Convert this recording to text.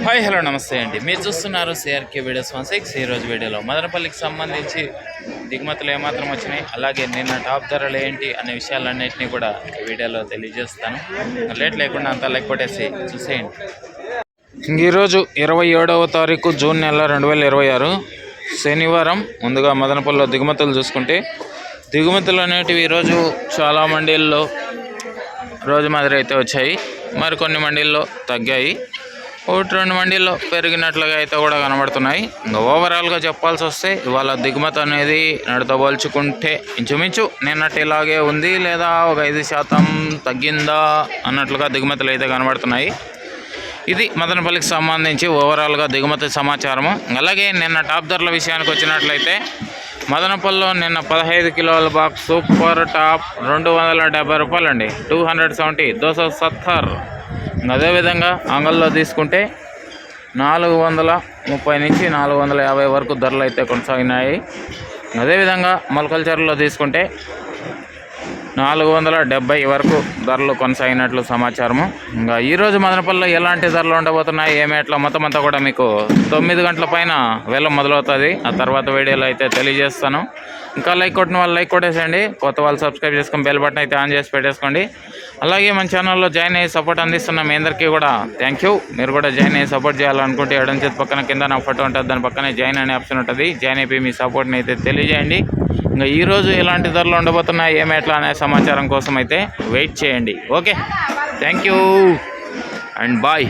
Hi hello నమస్తే అండి. మీరు చూస్తున్నారు సిఆర్కే వీడియోస్ 16. ఈరోజు వీడియోలో మదనపల్లికి సంబంధించి దిగుమతులు ఏమాత్రం వచ్చినాయి, అలాగే నిన్న టాప్ ధరలు ఏంటి అనే విషయాలన్నింటినీ కూడా ఈ వీడియోలో తెలియజేస్తాను. లేట్ లేకుండా అంతా లైక్ కొట్టేసి చూసేయండి. ఈరోజు 27వ తారీఖు జూన్ నెల 2026 శనివారం. ముందుగా మదనపల్లిలో దిగుమతులు చూసుకుంటే దిగుమతులు అనేటివి ఈరోజు చాలా మండీల్లో రోజు మాదిరి అయితే వచ్చాయి, మరికొన్ని మండీల్లో తగ్గాయి, ఒకటి రెండు మండీల్లో పెరిగినట్లుగా అయితే కూడా కనబడుతున్నాయి. ఇంకా ఓవరాల్గా చెప్పాల్సి వస్తే ఇవాళ దిగుమతి అనేది నడితో పోల్చుకుంటే ఇంచుమించు నిన్నటి ఇలాగే ఉంది, లేదా ఒక 5% తగ్గిందా అన్నట్లుగా దిగుమతులు అయితే కనబడుతున్నాయి. ఇది మదనపల్లికి సంబంధించి ఓవరాల్గా దిగుమతి సమాచారము. అలాగే నిన్న టాప్ ధరల విషయానికి వచ్చినట్లయితే మదనపల్లిలో నిన్న 15 కిలోల బాక్స్ సూపర్ టాప్ 270 రూపాయలు అండి, 270 270. అదేవిధంగా అంగల్లో తీసుకుంటే 430 నుంచి 450 వరకు ధరలు అయితే కొనసాగినాయి. అదేవిధంగా మొలకల్చర్లో తీసుకుంటే 470 వరకు ధరలు కొనసాగినట్లు సమాచారము. ఇంకా ఈరోజు మదనపల్లిలో ఎలాంటి ధరలు ఉండబోతున్నాయి, ఏమి ఎట్లా మొత్తం అంతా కూడా మీకు 9 గంటల పైన వేలం మొదలవుతుంది. ఆ తర్వాత వీడియోలో అయితే తెలియజేస్తాను. ఇంకా లైక్ కొట్టిన వాళ్ళు లైక్ కొట్టేసేయండి, కొత్త వాళ్ళు సబ్స్క్రైబ్ చేసుకొని బెల్ బటన్ అయితే ఆన్ చేసి పెట్టేసుకోండి. అలాగే మన ఛానల్లో జాయిన్ అయ్యి సపోర్ట్ అందిస్తున్న మీ అందరికీ కూడా థ్యాంక్ యూ. మీరు కూడా జాయిన్ అయ్యి సపోర్ట్ చేయాలనుకుంటే ఎడం చేతి పక్కన కింద నా ఫోటో ఉంటుంది, దాని పక్కనే జాయిన్ అనే ఆప్షన్ ఉంటుంది. జాయిన్ అయిపోయి మీ సపోర్ట్ని అయితే తెలియజేయండి. ఇంకా ఈరోజు ఎలాంటి ధరలు ఉండబోతున్నాయి, ఏమి ఎట్లా అనే సమాచారం కోసం అయితే వెయిట్ చేయండి. Okay, thank you and bye.